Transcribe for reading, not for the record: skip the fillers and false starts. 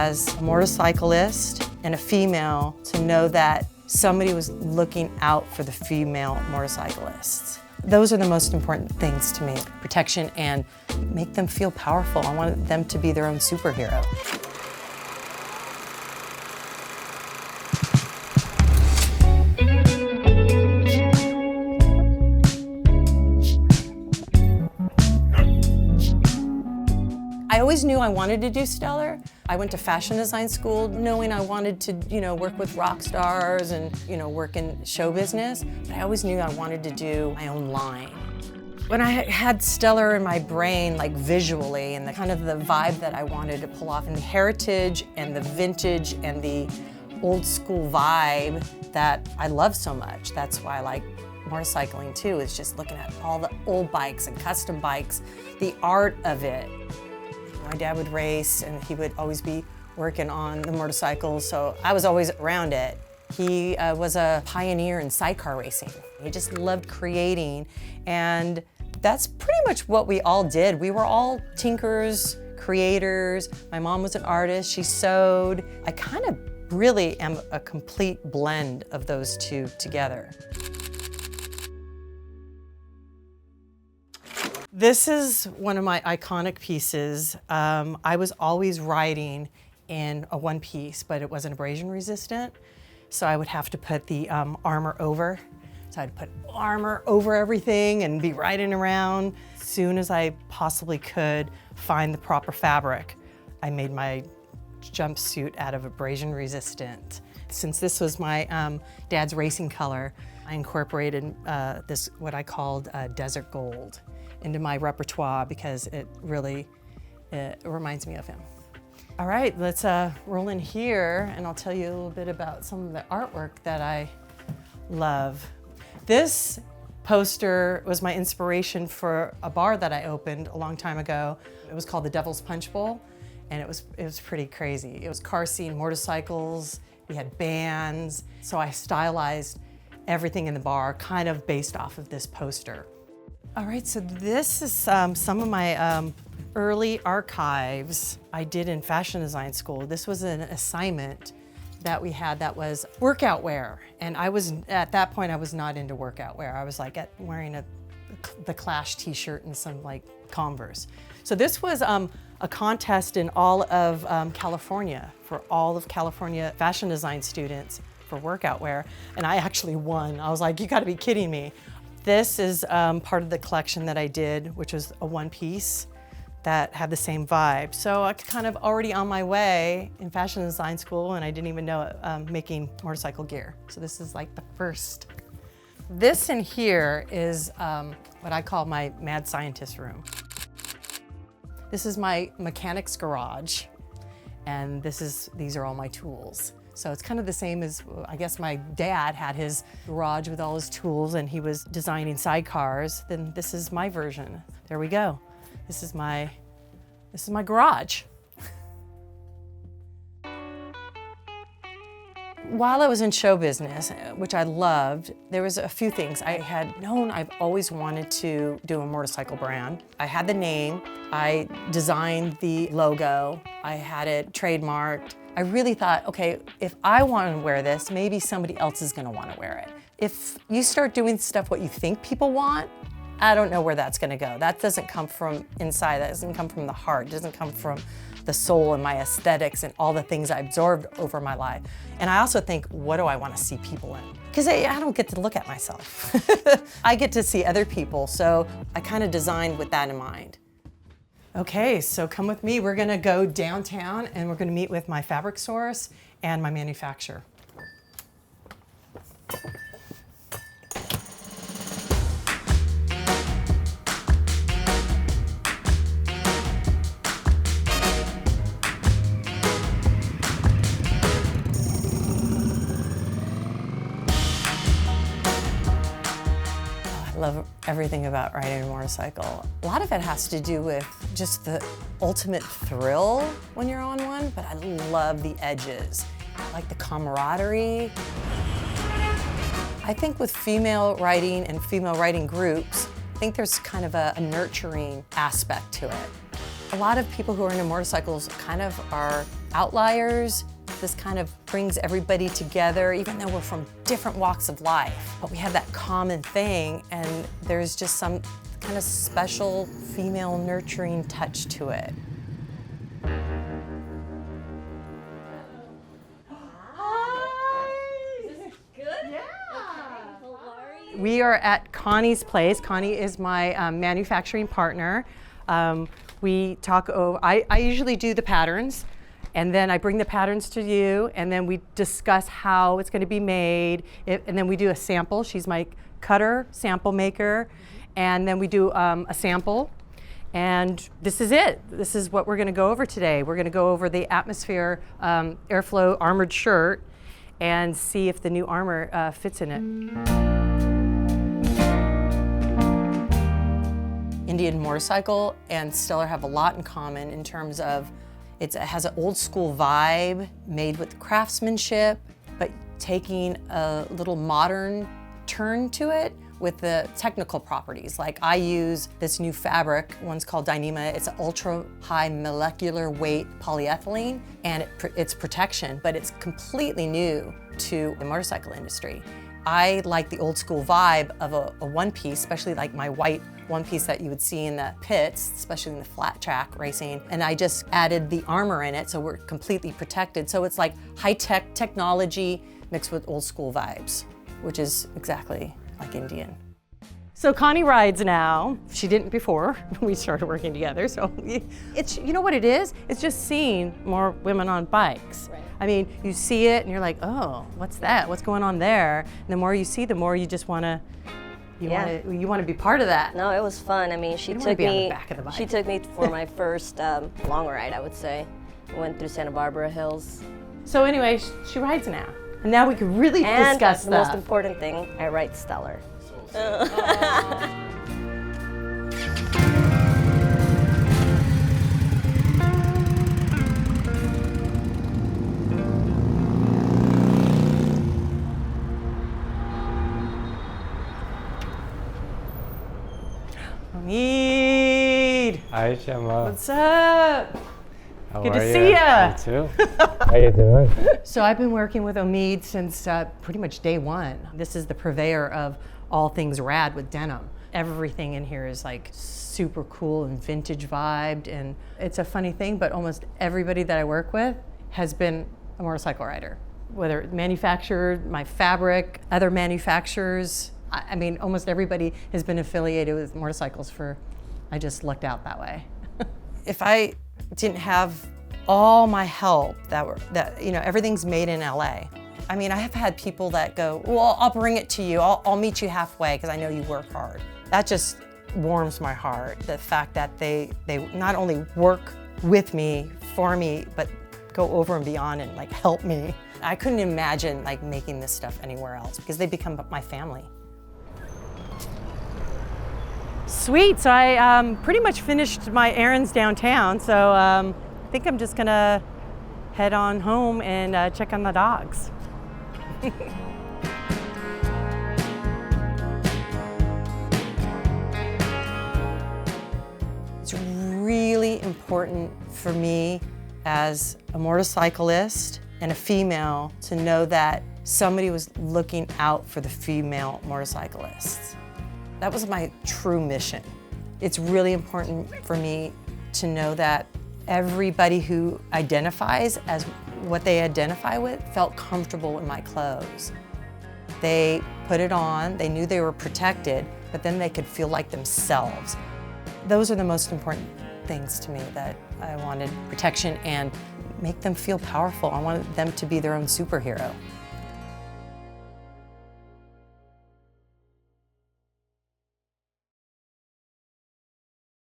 as a motorcyclist and a female to know that somebody was looking out for the female motorcyclists. Those are the most important things to me. Protection and make them feel powerful. I want them to be their own superhero. I always knew I wanted to do Stellar. I went to fashion design school knowing I wanted to, work with rock stars and, work in show business. But I always knew I wanted to do my own line. When I had Stellar in my brain, like visually, and the kind of the vibe that I wanted to pull off, and the heritage and the vintage and the old school vibe that I love so much. That's why I like motorcycling too, is just looking at all the old bikes and custom bikes, the art of it. My dad would race and he would always be working on the motorcycles, so I was always around it. He was a pioneer in sidecar racing. He just loved creating, and that's pretty much what we all did. We were all tinkers, creators. My mom was an artist, she sewed. I kind of really am a complete blend of those two together. This is one of my iconic pieces. I was always riding in a one piece, but it wasn't abrasion resistant. So I would have to put the armor over. So I'd put armor over everything and be riding around. As soon as I possibly could find the proper fabric, I made my jumpsuit out of abrasion resistant. Since this was my dad's racing color, I incorporated this, what I called desert gold, into my repertoire because it reminds me of him. All right, let's roll in here and I'll tell you a little bit about some of the artwork that I love. This poster was my inspiration for a bar that I opened a long time ago. It was called the Devil's Punch Bowl, and it was pretty crazy. It was car scene, motorcycles, we had bands, so I stylized everything in the bar kind of based off of this poster. All right, so this is some of my early archives I did in fashion design school. This was an assignment that we had that was workout wear. And at that point, I was not into workout wear. I was like wearing the Clash t-shirt and some like Converse. So this was a contest in all of California for all of California fashion design students for workout wear. And I actually won. I was like, you gotta be kidding me. This is part of the collection that I did, which was a one piece that had the same vibe. So I was kind of already on my way in fashion design school, and I didn't even know it, making motorcycle gear. So this is like the first. This in here is what I call my mad scientist room. This is my mechanic's garage, and these are all my tools. So it's kind of the same as, I guess my dad had his garage with all his tools and he was designing sidecars, then this is my version. There we go. This is my garage. While I was in show business, which I loved, there was a few things. I had known I've always wanted to do a motorcycle brand. I had the name, I designed the logo, I had it trademarked. I really thought, okay, if I want to wear this, maybe somebody else is going to want to wear it. If you start doing stuff what you think people want, I don't know where that's going to go. That doesn't come from inside, that doesn't come from the heart, it doesn't come from the soul and my aesthetics and all the things I absorbed over my life. And I also think, what do I want to see people in? Because I don't get to look at myself. I get to see other people, so I kind of designed with that in mind. Okay, so come with me. We're gonna go downtown and we're gonna meet with my fabric source and my manufacturer. I love everything about riding a motorcycle. A lot of it has to do with just the ultimate thrill when you're on one, but I love the edges. I like the camaraderie. I think with female riding and female riding groups, I think there's kind of a nurturing aspect to it. A lot of people who are into motorcycles kind of are outliers. This kind of brings everybody together, even though we're from different walks of life. But we have that common thing, and there's just some kind of special female nurturing touch to it. We are at Connie's place. Connie is my manufacturing partner. We talk over, I usually do the patterns, and then I bring the patterns to you, and then we discuss how it's going to be made, and then we do a sample. She's my cutter, sample maker, and then we do a sample, and this is it. This is what we're going to go over today. We're going to go over the Atmosphere Airflow armored shirt and see if the new armor fits in it. Indian motorcycle and Stellar have a lot in common in terms of it has an old school vibe made with craftsmanship, but taking a little modern turn to it with the technical properties. Like I use this new fabric, one's called Dyneema. It's an ultra high molecular weight polyethylene, and it's protection, but it's completely new to the motorcycle industry. I like the old school vibe of a one piece, especially like my white one piece that you would see in the pits, especially in the flat track racing. And I just added the armor in it, so we're completely protected. So it's like high-tech technology mixed with old school vibes, which is exactly like Indian. So Connie rides now. She didn't before we started working together. So it's, you know what it is? It's just seeing more women on bikes. Right. I mean, you see it and you're like, oh, what's that? What's going on there? And the more you see, the more you just want to, you want to be part of that. No, it was fun. I mean, she took me for my first long ride, I would say. I went through Santa Barbara Hills. So anyway, she rides now. And now we can really discuss the most important thing, I ride Stellar. Omid. Hi, Gemma. What's up? How Good are to see you. You too. How you doing? So I've been working with Omid since pretty much day one. This is the purveyor of all things rad with denim. Everything in here is like super cool and vintage vibed, and it's a funny thing, but almost everybody that I work with has been a motorcycle rider. Whether manufacturer, my fabric, other manufacturers, I mean, almost everybody has been affiliated with motorcycles I just lucked out that way. If I didn't have all my help everything's made in LA. I mean, I have had people that go, well, I'll bring it to you. I'll meet you halfway because I know you work hard. That just warms my heart. The fact that they not only work with me, for me, but go over and beyond and like help me. I couldn't imagine like making this stuff anywhere else because they become my family. Sweet, so I pretty much finished my errands downtown, so I think I'm just gonna head on home and check on the dogs. It's really important for me as a motorcyclist and a female to know that somebody was looking out for the female motorcyclists. That was my true mission. It's really important for me to know that everybody who identifies as what they identify with felt comfortable in my clothes. They put it on, they knew they were protected, but then they could feel like themselves. Those are the most important things to me, that I wanted protection and make them feel powerful. I wanted them to be their own superhero.